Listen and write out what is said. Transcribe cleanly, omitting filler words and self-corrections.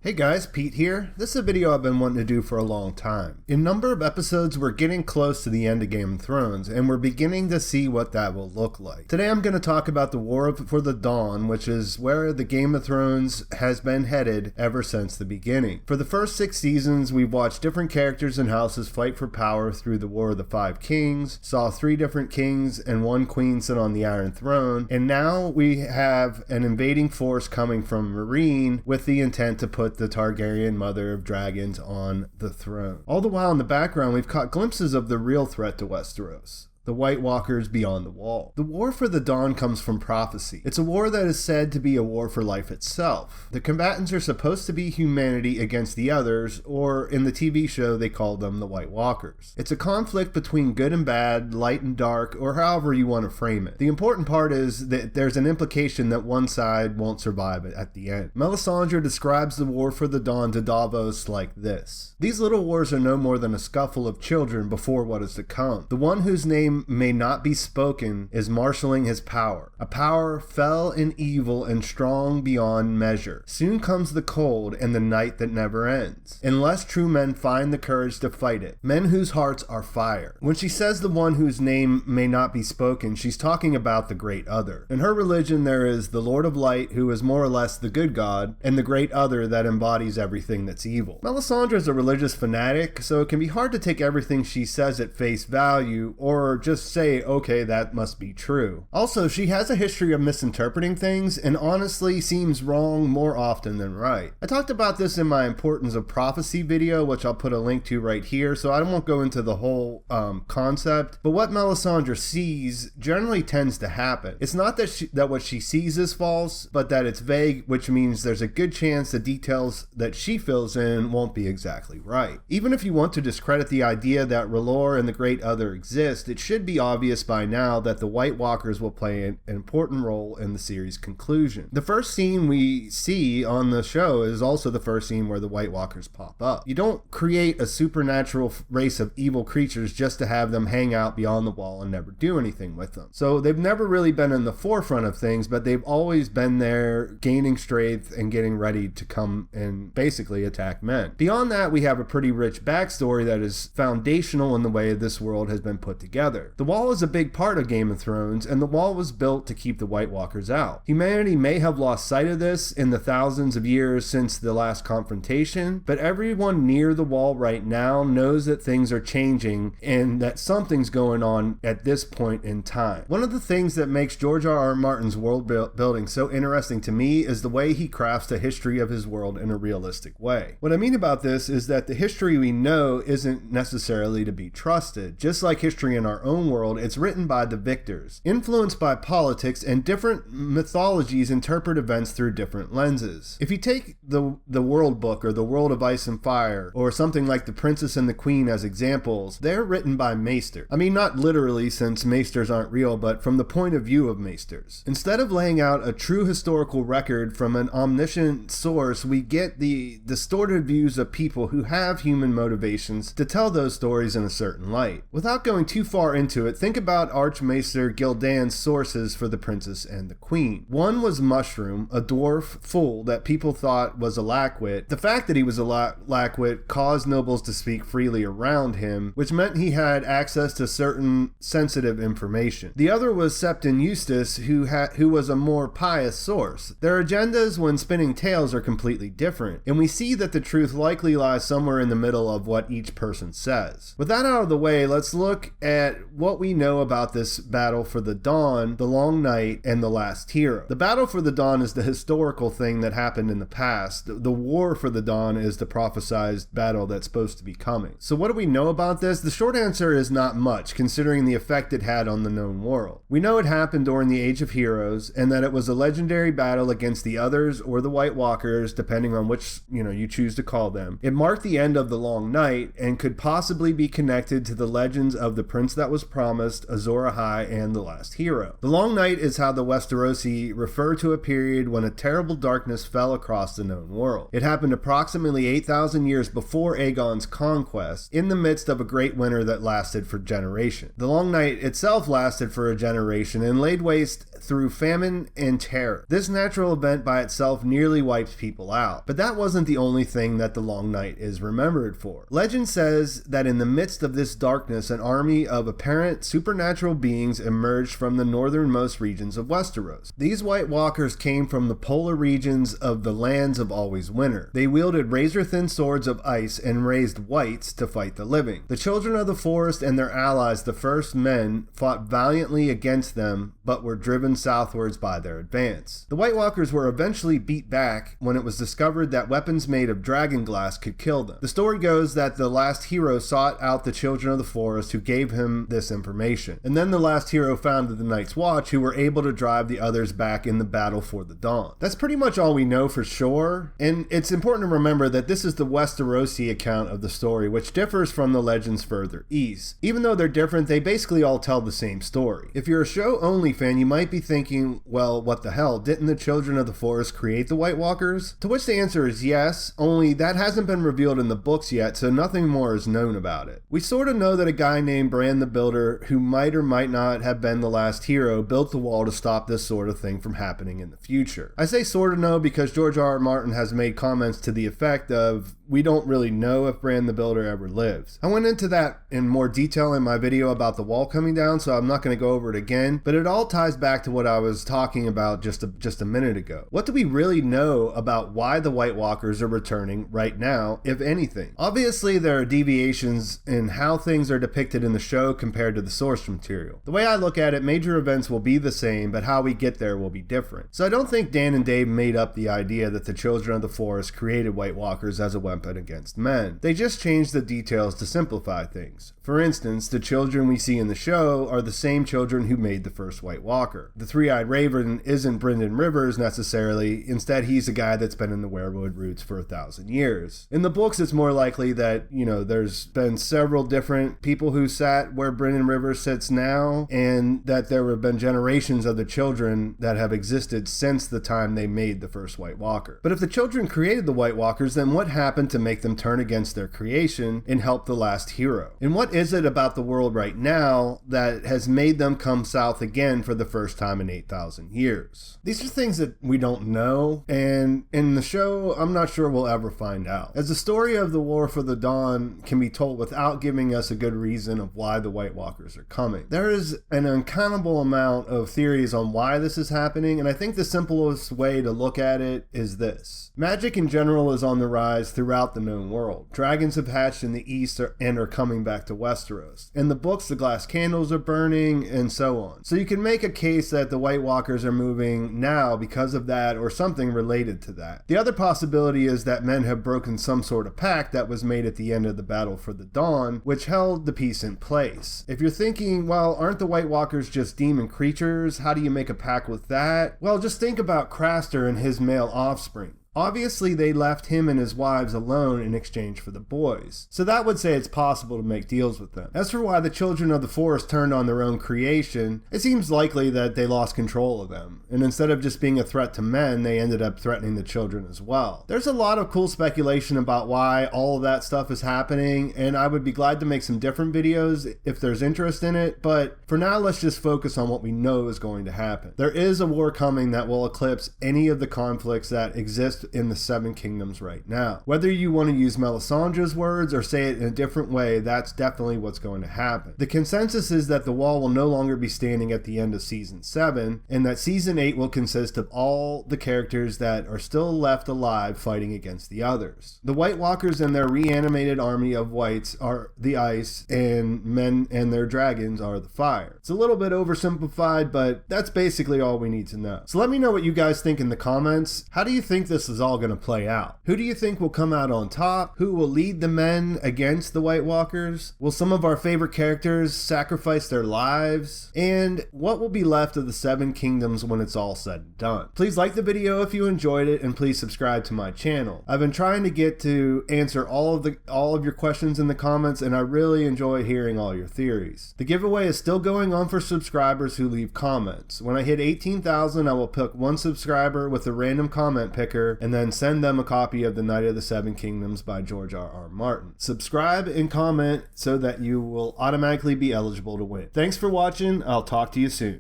Hey guys, Pete here. This is a video I've been wanting to do for a long time. In number of episodes, we're getting close to the end of Game of Thrones, and we're beginning to see what that will look like. Today I'm going to talk about the War for the Dawn, which is where the Game of Thrones has been headed ever since the beginning. For the first 6 seasons, we've watched different characters and houses fight for power through the War of the Five Kings, saw 3 different kings and 1 queen sit on the Iron Throne, and now we have an invading force coming from Meereen with the intent to put the Targaryen mother of dragons on the throne. All the while in the background, we've caught glimpses of the real threat to Westeros: the White Walkers beyond the wall. The War for the Dawn comes from prophecy. It's a war that is said to be a war for life itself. The combatants are supposed to be humanity against the others, or in the TV show they call them the White Walkers. It's a conflict between good and bad, light and dark, or however you want to frame it. The important part is that there's an implication that one side won't survive at the end. Melisandre describes the War for the Dawn to Davos like this: "These little wars are no more than a scuffle of children before what is to come. The one whose name may not be spoken is marshaling his power, a power fell and evil and strong beyond measure. Soon comes the cold and the night that never ends, unless true men find the courage to fight it, men whose hearts are fire." When she says the one whose name may not be spoken, she's talking about the Great Other. In her religion, there is the Lord of Light, who is more or less the good god, and the Great Other that embodies everything that's evil. Melisandre is a religious fanatic, so it can be hard to take everything she says at face value, or just say, okay, that must be true. Also, she has a history of misinterpreting things and honestly seems wrong more often than right. I talked about this in my Importance of Prophecy video, which I'll put a link to right here, so I won't go into the whole concept, but what Melisandre sees generally tends to happen. It's not that what she sees is false, but that it's vague, which means there's a good chance the details that she fills in won't be exactly right. Even if you want to discredit the idea that R'hllor and the Great Other exist, it should be obvious by now that the White Walkers will play an important role in the series' conclusion. The first scene we see on the show is also the first scene where the White Walkers pop up. You don't create a supernatural race of evil creatures just to have them hang out beyond the wall and never do anything with them. So they've never really been in the forefront of things, but they've always been there gaining strength and getting ready to come and basically attack men. Beyond that, we have a pretty rich backstory that is foundational in the way this world has been put together. The Wall is a big part of Game of Thrones, and the Wall was built to keep the White Walkers out. Humanity may have lost sight of this in the thousands of years since the last confrontation, but everyone near the Wall right now knows that things are changing and that something's going on at this point in time. One of the things that makes George R.R. Martin's world building so interesting to me is the way he crafts the history of his world in a realistic way. What I mean about this is that the history we know isn't necessarily to be trusted. Just like history in our own world, it's written by the victors, influenced by politics, and different mythologies interpret events through different lenses. If you take the World Book or the World of Ice and Fire or something like The Princess and the Queen as examples, they're written by maesters. I mean, not literally, since maesters aren't real, but from the point of view of maesters. Instead of laying out a true historical record from an omniscient source, we get the distorted views of people who have human motivations to tell those stories in a certain light. Without going too far into it, think about Archmaester Gildan's sources for The Princess and the Queen. One was Mushroom, a dwarf fool that people thought was a lackwit. The fact that he was a lackwit caused nobles to speak freely around him, which meant he had access to certain sensitive information. The other was Septon Eustace, who was a more pious source. Their agendas when spinning tales are completely different, and we see that the truth likely lies somewhere in the middle of what each person says. With that out of the way, let's look at what we know about this battle for the Dawn, the Long Night, and the Last Hero. The battle for the Dawn is the historical thing that happened in the past. The War for the Dawn is the prophesized battle that's supposed to be coming. So what do we know about this? The short answer is not much, considering the effect it had on the known world. We know it happened during the Age of Heroes, and that it was a legendary battle against the Others or the White Walkers, depending on which you choose to call them. It marked the end of the Long Night and could possibly be connected to the legends of the Prince that was promised, Azor Ahai, and the Last Hero. The Long Night is how the Westerosi refer to a period when a terrible darkness fell across the known world. It happened approximately 8,000 years before Aegon's conquest, in the midst of a great winter that lasted for generations. The Long Night itself lasted for a generation and laid waste through famine and terror. This natural event by itself nearly wipes people out, but that wasn't the only thing that the Long Night is remembered for. Legend says that in the midst of this darkness, an army of apparent supernatural beings emerged from the northernmost regions of Westeros. These White Walkers came from the polar regions of the lands of always winter. They wielded razor-thin swords of ice and raised wights to fight the living. The children of the forest and their allies, the first men, fought valiantly against them, but were driven southwards by their advance. The White Walkers were eventually beat back when it was discovered that weapons made of dragon glass could kill them. The story goes that the last hero sought out the children of the forest who gave him this information, and then the last hero founded the Night's Watch, who were able to drive the others back in the battle for the dawn. That's pretty much all we know for sure, and it's important to remember that this is the Westerosi account of the story, which differs from the legends further east. Even though they're different, they basically all tell the same story. If you're a show-only fan, you might be thinking, well, what the hell, didn't the children of the forest create the White Walkers? To which the answer is yes, only that hasn't been revealed in the books yet, so nothing more is known about it. We sort of know that a guy named Bran the Builder, who might or might not have been the last hero, built the wall to stop this sort of thing from happening in the future. I say sort of know because George R.R. Martin has made comments to the effect of, we don't really know if Bran the Builder ever lives. I went into that in more detail in my video about the wall coming down, so I'm not going to go over it again, but it all ties back to what I was talking about just a minute ago. What do we really know about why the White Walkers are returning right now, if anything? Obviously, there are deviations in how things are depicted in the show compared to the source material. The way I look at it, major events will be the same, but how we get there will be different. So I don't think Dan and Dave made up the idea that the children of the forest created White Walkers as a weapon against men. They just changed the details to simplify things. For instance, the children we see in the show are the same children who made the first White Walker. The Three-Eyed Raven isn't Brynden Rivers necessarily, instead he's a guy that's been in the werewood roots for 1,000 years. In the books, it's more likely that, there's been several different people who sat where Brynden Rivers sits now, and that there have been generations of the children that have existed since the time they made the first White Walker. But if the children created the White Walkers, then what happened to make them turn against their creation and help the last hero? And what is it about the world right now that has made them come south again for the first time in 8,000 years? These are things that we don't know, and in the show, I'm not sure we'll ever find out. As the story of the War for the Dawn can be told without giving us a good reason of why the White Walkers are coming. There is an uncountable amount of theories on why this is happening, and I think the simplest way to look at it is this. Magic in general is on the rise throughout the known world. Dragons have hatched in the east and are coming back to Westeros. In the books, the glass candles are burning, and so on. So you can make a case that the White Walkers are moving now because of that, or something related to that. The other possibility is that men have broken some sort of pact that was made at the end of the Battle for the Dawn, which held the peace in place. If you're thinking, well, aren't the White Walkers just demon creatures? How do you make a pact with that? Well, just think about Craster and his male offspring. Obviously, they left him and his wives alone in exchange for the boys. So that would say it's possible to make deals with them. As for why the children of the forest turned on their own creation, it seems likely that they lost control of them. And instead of just being a threat to men, they ended up threatening the children as well. There's a lot of cool speculation about why all of that stuff is happening, and I would be glad to make some different videos if there's interest in it, but for now, let's just focus on what we know is going to happen. There is a war coming that will eclipse any of the conflicts that exist in the Seven Kingdoms right now. Whether you want to use Melisandre's words or say it in a different way, that's definitely what's going to happen. The consensus is that the wall will no longer be standing at the end of Season 7, and that Season 8 will consist of all the characters that are still left alive fighting against the others. The White Walkers and their reanimated army of wights are the ice, and men and their dragons are the fire. It's a little bit oversimplified, but that's basically all we need to know. So let me know what you guys think in the comments. How do you think this is all going to play out? Who do you think will come out on top? Who will lead the men against the White Walkers? Will some of our favorite characters sacrifice their lives? And what will be left of the Seven Kingdoms when it's all said and done? Please like the video if you enjoyed it, and please subscribe to my channel. I've been trying to get to answer all of your questions in the comments, and I really enjoy hearing all your theories. The giveaway is still going on for subscribers who leave comments. When I hit 18,000, I will pick one subscriber with a random comment picker and then send them a copy of The Night of the Seven Kingdoms by George R.R. Martin. Subscribe and comment so that you will automatically be eligible to win. Thanks for watching. I'll talk to you soon.